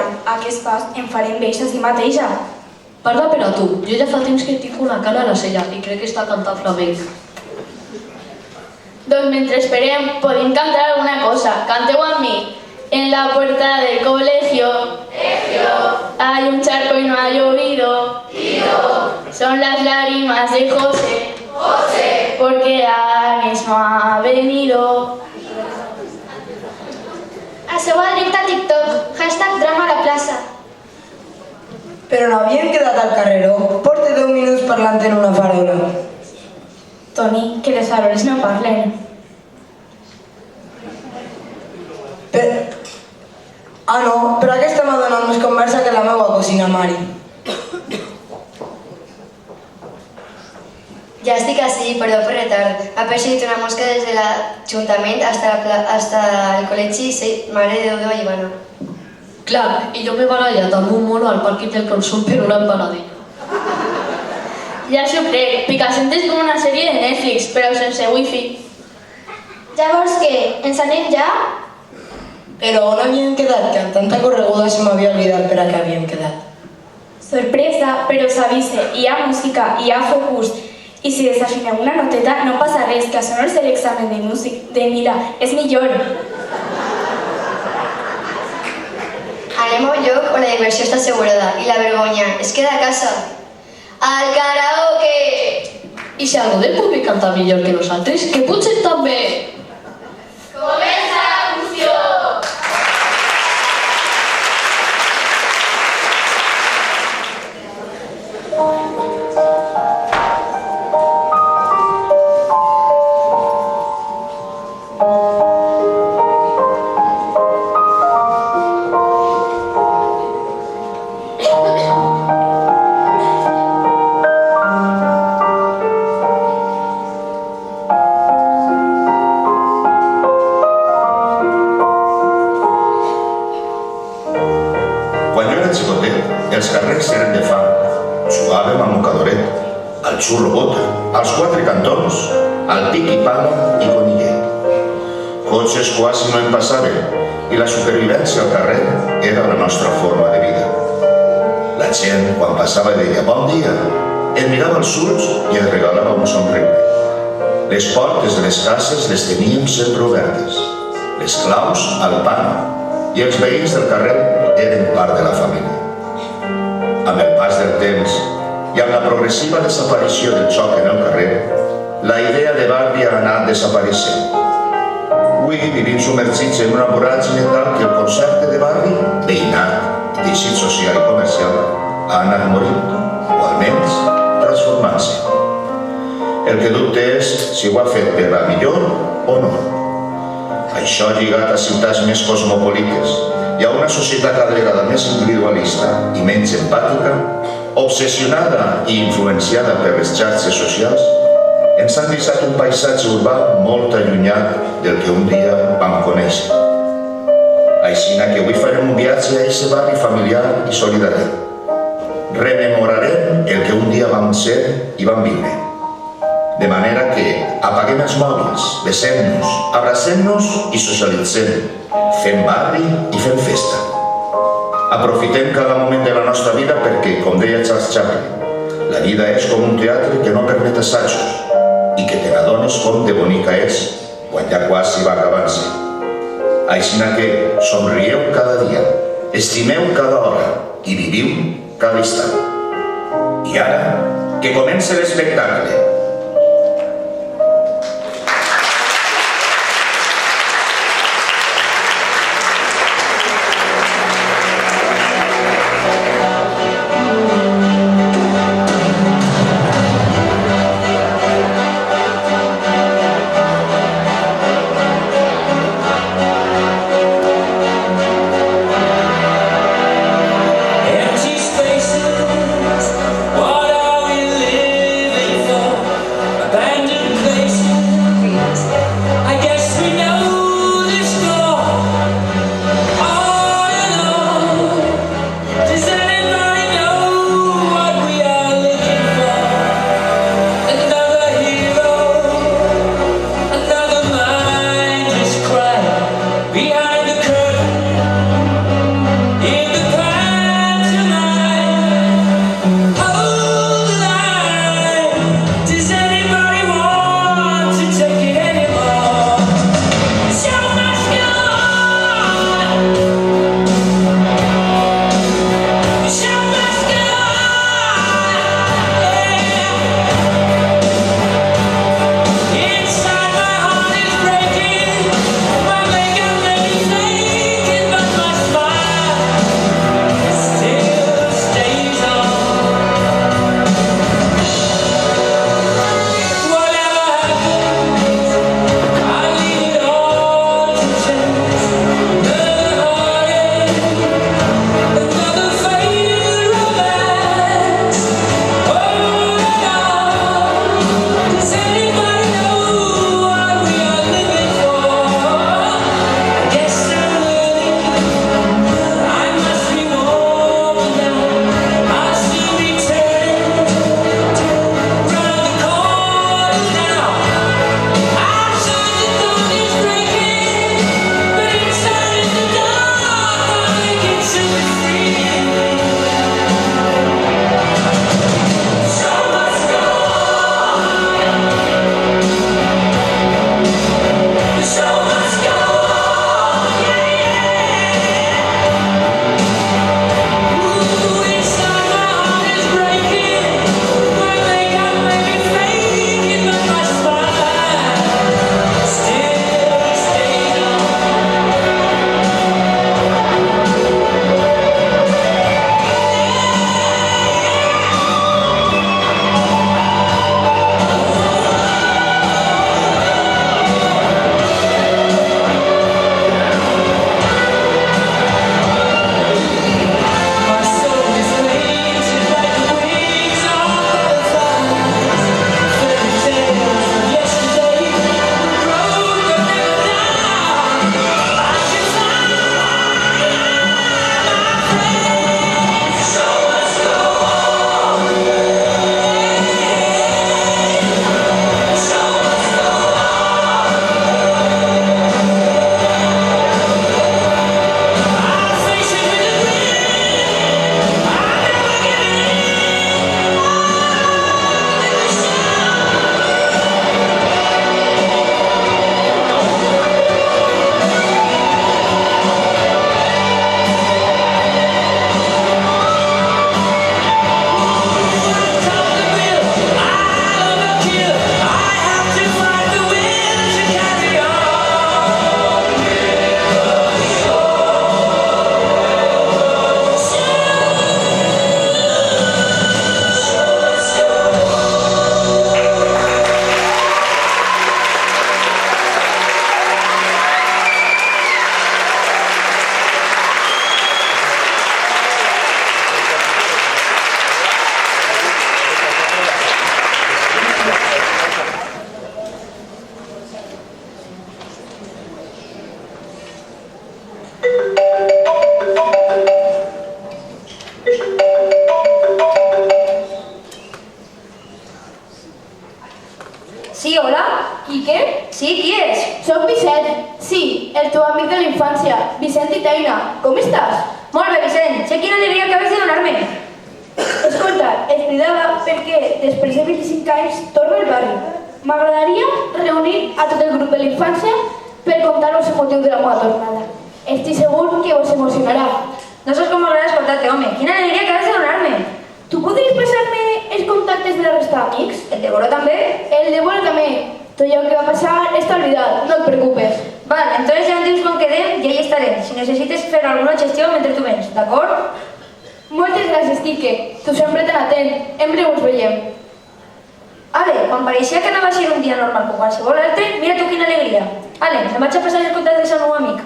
esperant aquest pas em farem vells a si mateixa. Parla per a tu. Jo ja fa temps que tinc una cala a la cella i crec que està cantant flamenc. Doncs mentre esperem, podem cantar alguna cosa. Canteu amb mi. En la puerta del colegio hay un charco y no ha llovido. Son las lágrimas de José, porque Agnes no ha venido. Passeu al directe a TikTok, #drama a la plaça. Però no havien quedat al carreró. Porte 10 minuts parlant en una farola. Toni, que les faroles no parlen. No, però aquesta m'ha donat més conversa que la meva cosina Mari. Ja estic ací, perdó per retard. Ha perseguit una mosca des de l'Ajuntament hasta el col·legi Mare de Déu de Vallivana. Clar, i jo m'he barallat amb un mono al pàrquing del consum per una empanadilla. Ja s'ho crec, Picassent és com una sèrie de Netflix, però sense wifi. Llavors què? Ens anem ja? Però on havien quedat? Que amb tanta correguda se m'havia oblidat per a què havíem quedat. Sorpresa, però s'avise, hi ha música, hi ha focus. I si desafineu una noteta no passa res, que això no és l'examen de músic. De mira, és millor. Anem a un lloc on la diversió està assegurada i la vergonya es queda a casa. Al karaoke! I si algú del públic canta millor que nosaltres, que potser també... Comença la funció! Els carrers eren de fang. Jugàvem al mocadoret, al xurro bota, als quatre cantons, al pic i pala i conillet. Cotxes quasi no en passaven i la supervivència al carrer era la nostra forma de vida. La gent, quan passava, deia bon dia, et mirava als ulls i et regalava un somriure. Les portes de les cases les teníem sempre obertes, les claus al pam i els veïns del carrer eren part de la família. Amb el pas del temps i amb la progressiva desaparició del joc en el carrer, la idea de barri ha anat desapareixent. Avui vivim submergits en una voràgine tal que el concepte de barri, veïnat, teixit social i comercial, ha anat morint, o almenys transformant-se. El que dubte és si ho ha fet per la millor o no. Això lligat a ciutats més cosmopolites i a una societat cada vegada més individualista i menys empàtica, obsessionada i influenciada per les xarxes socials, ens han deixat un paisatge urbà molt allunyat del que un dia vam conèixer. Així que avui farem un viatge a aquest barri familiar i solidari. Rememorarem el que un dia vam ser i vam viure. De manera que apaguem els mòbils, besem-nos, abracem-nos i socialitzem, fem barri i fem festa. Aprofitem cada moment de la nostra vida perquè, com deia Charles Chaplin, la vida és com un teatre que no permet assajos i que te n'adones com de bonica és quan ja quasi va acabant-se. Així que somrieu cada dia, estimeu cada hora i viviu cada instant. I ara, que comença l'espectacle. Empty spaces, what are we living for? Sí, qui és? Soc Vicent, sí, el teu amic de la infància, Vicent i Teina. Com estàs? Molt bé, Vicent. Sé quina alegria acabes de donar-me. Escolta, et cridava perquè després de 25 anys torno al barri. M'agradaria reunir a tot el grup de la infància per contar-vos el motiu de la meva tornada. Estic segur que vos emocionarà. No saps com m'agrada escoltar-te, home. Quina alegria acabes de donar-me. Tu podries passar-me els contactes de la resta d'amics? El de Boro també? El de Boro també. Tot allò que va passar està oblidat, no et preocupes. Val, entonces ja em dius quan quedem i ahí estarem. Si necessites fer alguna gestió mentre tu vens, d'acord? Moltes gràcies, Quique. Tu sempre tan atent. En breu ens veiem. Ale, quan pareixia que anava a ser un dia normal com qualsevol altre, mira tu quina alegria. Ale, em vaig a passar els contactes al meu amic.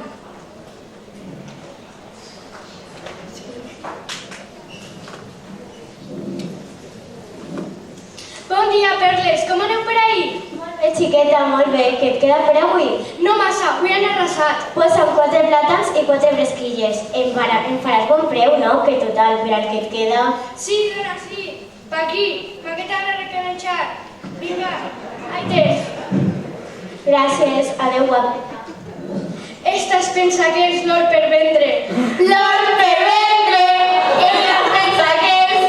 Bon dia, Perles. Com aneu per ahir? Molt bé, xiqueta, molt bé. Què et queda per avui? No massa, avui han arrasat. Pues amb 4 plàtans i 4 bresquilles. Em faràs bon preu, no? Que total, per al que et queda... Sí, dona, sí. Pa aquí, pa que t'ha de recanatxar. Vinga, ahí tens. Gràcies, adeu guapa. Esta es pensa que és l'or per vendre. L'or per vendre! Ella pensa que és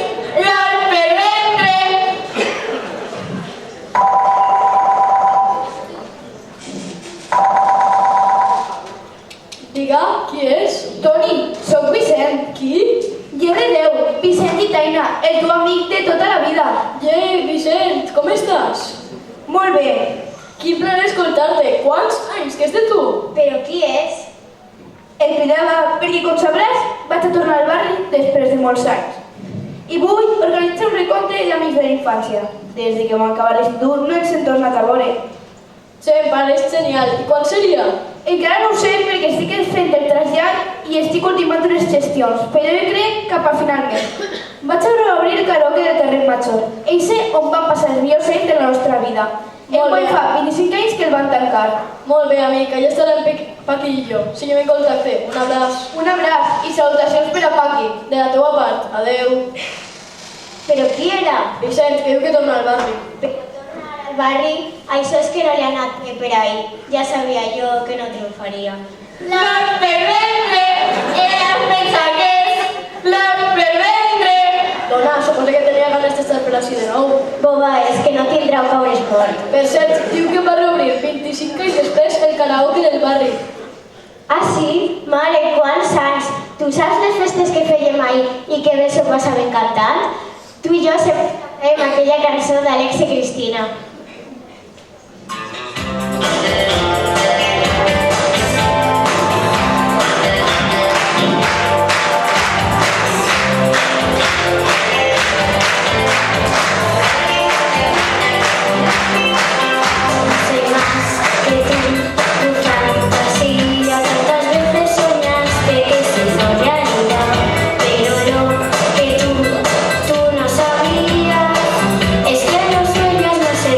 l'or per vendre! Diga, qui és? Toni, sóc Vicent. Qui? Déu, Vicent i Teina, el teu amic de tota la vida. Vicent, com estàs? Molt bé. Quin plaer escoltar-te. Quants anys que és de tu? Però qui és? El cridava perquè, com sabràs, vaig a tornar al barri després de molts anys. I vull organitzar un recompte d'amics de la infància. Des de que vam acabar l'institut no ens hem tornat a veure. Sí, em pareix genial. I quan seria? Encara no ho sé perquè estic fent el trasllat i estic ultimant unes gestions, però jo crec cap a finalment. Vaig a reobrir el karaoke del carrer Major, eixe on van passar els millors anys de la nostra vida. Molt bé. Fa 25 anys que el van tancar. Molt bé, amic. Allà estarem Paqui i jo. Seguim en contacte. Un abraç. Un abraç i salutacions per a Paqui. De la teua part. Adeu. Però qui era? Vicent, que diu que torna al barri. Però tornar al barri, això és que no li ha anat bé per ahir. Ja sabia jo que no triomfaria. L'or per vendre! Ella pensa que és l'or per vendre! Dona, suposo que tenia ganes d'estar per així de nou. Boba, és que no tindrà un caure esport. Per cert, diu que va reobrir 25 anys després el karaoke del barri. Ah, sí? Mare, quants anys! Tu saps les festes que fèiem ahir i que bé s'ho passaven cantant? Tu i jo sempre fèiem aquella cançó d'Àlex i Cristina. Es que los sueños no se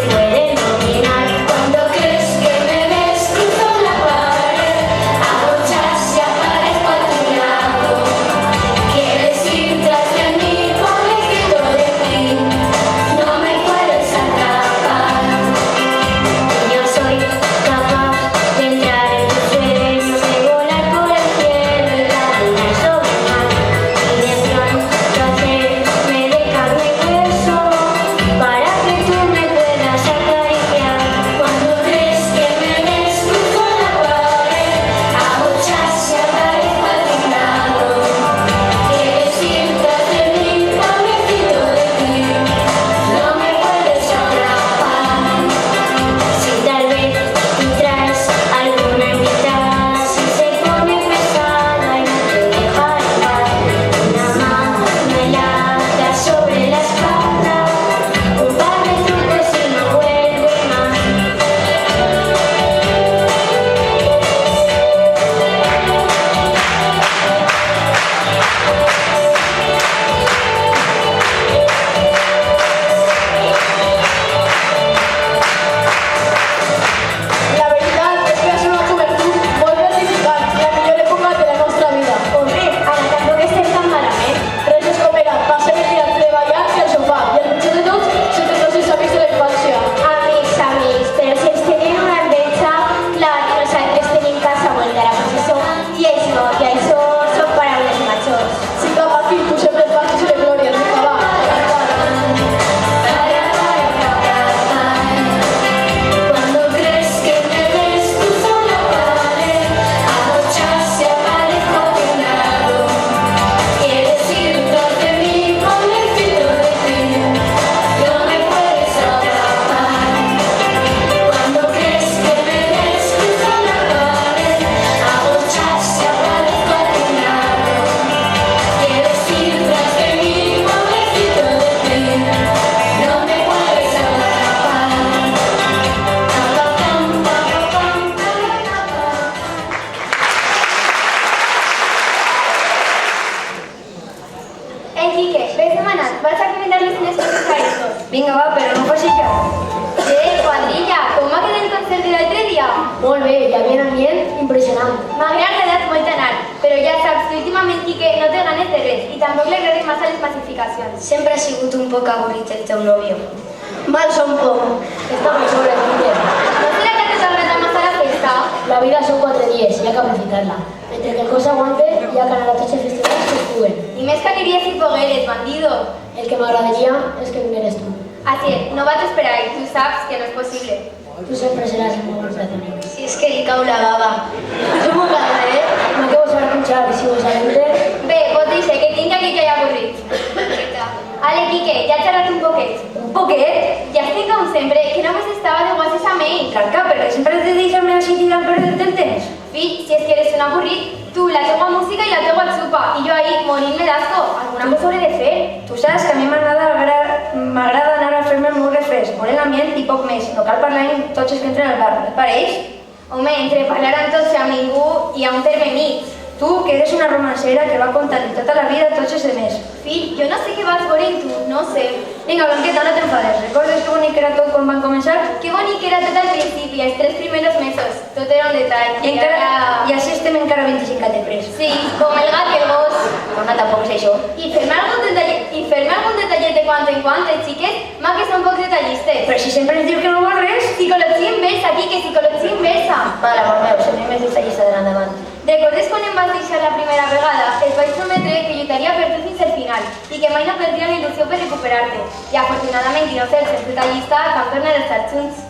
Vinga, va, però no facis ja. Quadrilla, com va quedar el concert de l'altre dia? Molt bé, hi havia un ambient impressionant. M'ha agradat molt anar, però ja saps que últimament Quique no té ganes de res i tampoc li agraden massa les massificacions. Sempre ha sigut un poc avorrit el teu nòvio. Mal son poc. Està per sobre, Quique. No serà que t'agrada massa la festa? La vida son 4 dies i hay que aprofitarla. Mentre que el cos aguante, hi ha que anar a tots els festivals que es puguen. I més que aniries si pogueres, bandido. El que m'agradaria és que vingueres tu. Así es, no vaig esperar i tu saps que no és possible. Tu sempre seràs el meu platònic. Si és que li cau la bava. Jo m'ho agrada, No que vos harà punxar, si vos agrada. Bé, pot dir que tinc aquí que hi ha avorrit. Ale, Quique, ja he xerrat un poquet. Un poquet? Ja estic com sempre, que només estava de guases amb ell. Tranca, perquè sempre te deixes-me així tirant perdent el temps. Fill, si és que eres un avorrit, tu, la teua música i la teua xupa, i jo ahí morint-me d'asco. Alguna cosa hauré de fer. Tu saps que a mi m'agrada anar a fer-me el meu refresc, molt l'ambient i poc més. No cal parlar amb tots els que entren al bar, et pareix? Home, entre parlar amb tots i amb ningú hi ha un terme mig. Tu, que eres una romancera que va contar tota la vida a tots els demés. Fill, jo no sé què vas veure en tu, no sé. Vinga, Blanqueta, no t'enfades. Recordes que bonic era tot quan van començar? Que bonic era tot al principi, els 3 primers mesos. Tot era un detall. I així estem encara 25 anys després. Sí, com el gat i el gos. Dona, tampoc és això. I fer-me algun detallet de quan en quan, les xiques, m'ha que són poc detallistes. Però si sempre ens diu que no vol res. Psicologia inversa, Quique, psicologia inversa. Vale, amor meu, sempre més detallista de l'endavant. Recordes quan em vas deixar la primera vegada? Et vaig prometre que lluitaria per tu fins al final i que mai no perdria la il·lusió per recuperar-te. I afortunadament, i no ser sempre detallista, vam tornar a estar junts.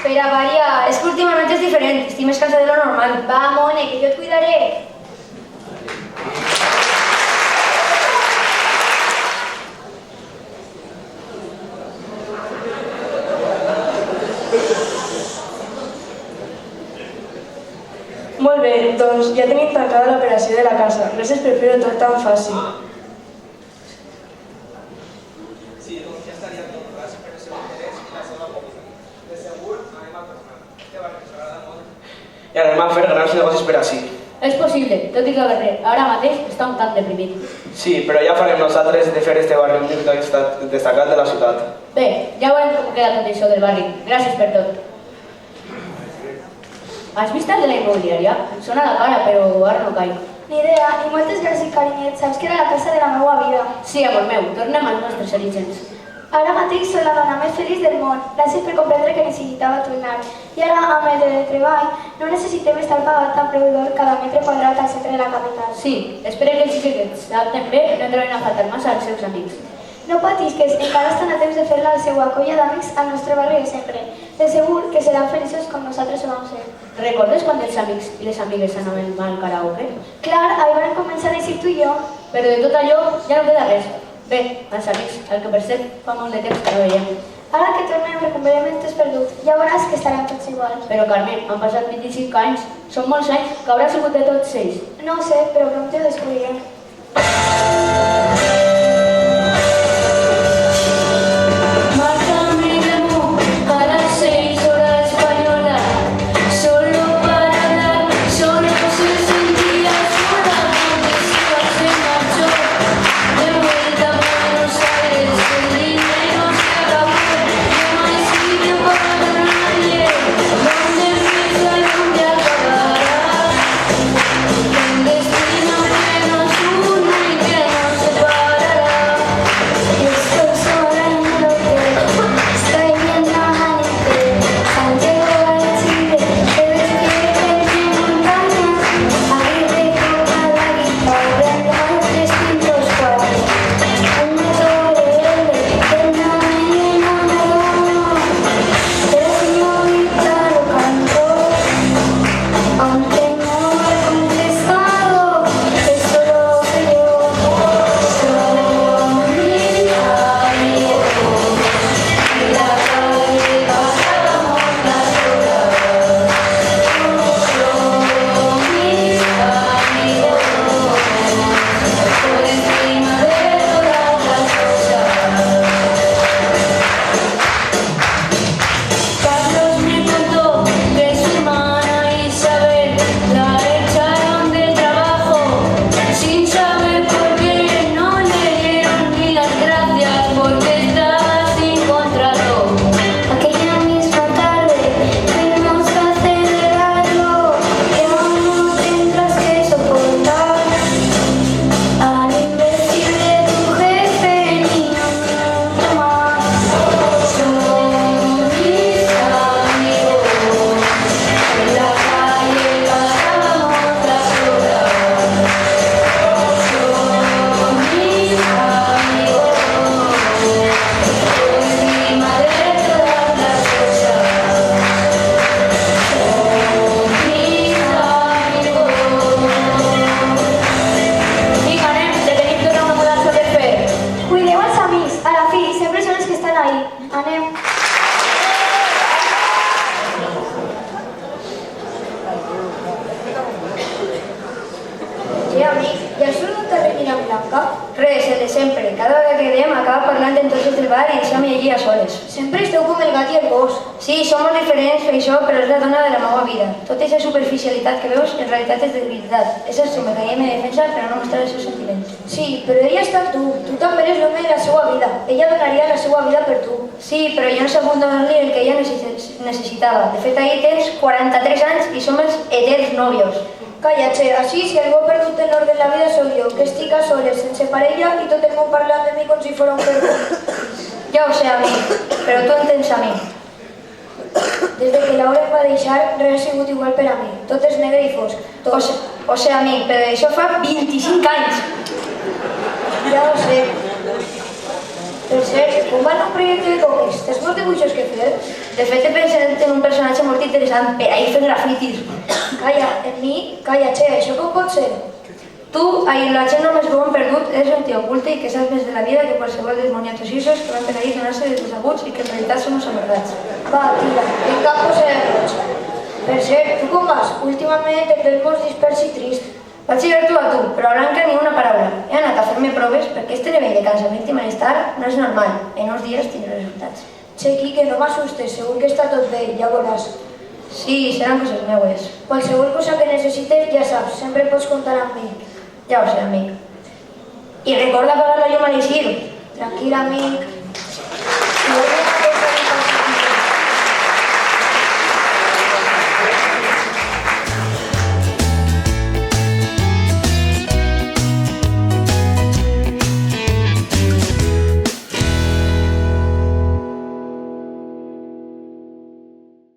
Per a variar, és que últimament és diferent, estic més cansada de lo normal. Va, Mone, que jo et cuidaré. Molt bé, doncs ja tenim tancada l'operació de la casa. Gràcies per fer-ho tot tan fàcil. Sí, doncs ja estaria tot. Gràcies per el seu interès i la seva confiança. De segur anem a tornar. Que va, que us agrada molt. I anem a fer grans negocis per ací. És possible, tot i que ara mateix està un tant deprimit. Sí, però ja farem nosaltres de fer este barri un lloc destacat de la ciutat. Bé, ja veurem com queda tot això del barri. Gràcies per tot. Has vist el de la immobiliària? Em sona la cara, però ara no caic. Ni idea, i moltes gràcies, carinyet. Saps que era la casa de la meva vida. Sí, amor meu, tornem als nostres orígens. Ara mateix soc la dona més feliç del món. Gràcies per comprendre que necessitava tornar. I ara, amb el de treball, no necessitem estar pagant tan preu d'or cada metre quadrat al centre de la capital. Sí, espero que els xiquets s'adapten bé i no troben a faltar massa als seus amics. No patisques, encara estan a temps de fer la seva colla d'amics al nostre barri de sempre. De segur que seran feliços com nosaltres ho vam ser. Recordes quan els amics i les amigues anaven al karaoke? Clar, ahir vam començar a eixir tu i jo. Però de tot allò ja no queda res. Bé, els amics, el que per cert fa molt de temps que no veiem. Ara que tornem recuperem el temps perdut. Ja veuràs que estarem tots iguals. Però Carmen, han passat 25 anys. Són molts anys que haurà sigut de tots ells. No ho sé, però prompte ho descobrirem. Res, el de sempre. Cada vegada que quedem acaba parlant en tots del bar i deixem-me allí a soles. Sempre esteu com el gat i el gos. Sí, som molt diferents per això, però és la dona de la meva vida. Tota aquesta superficialitat que veus en realitat és debilitat. És el seu mecanisme de defensa per no mostrar els seus sentiments. Sí, però ella està amb tu. Tu també eres l'home de la seva vida. Ella donaria la seva vida per tu. Sí, però jo no sé donar-li el que ella necessitava. De fet, ahir tens 43 anys i som els eterns nòvios. Calla, Che, així si algú ha perdut el nord de la vida soc jo, que estic a soles, sense parella i tot el món parlant de mi com si fos un perdó. Ja ho sé, amic, però tu entens a mi. Des de que Laura em va deixar, res ha sigut igual per a mi. Tot és negre i fosc. O sé, amic, però això fa 25 anys. Ja ho sé. Per cert, com va anar un projecte de còmics? Tens molts dibuixos que fer? De fet, he pensat en un personatge molt interessant per ahir fent grafitis. Calla, en mi? Calla, Che, això com pot ser? Tu, ahir la gent només veu un perdut, eres un tio oculte i que saps més de la vida que qualsevol dels moniatosissos que van per ahir donar-se de desaguts i que en realitat són uns amargats. Va, tira, el cap posa de roig. Per cert, tu com vas? Últimament et veig molt dispers i trist. Vaig llegar tu a tu, però a Blanca ni una paraula. He anat a fer-me proves perquè este nivell de cansament i malestar no és normal. En uns dies tindré resultats. Che, Quique, no m'assustes, segur que està tot bé, ja veuràs. Sí, seran coses meues. Qualsevol cosa que necessites, ja saps, sempre pots comptar amb mi. Ja ho sé, amic. I recorda pagar la llum a l'eixir. Tranquil, amic.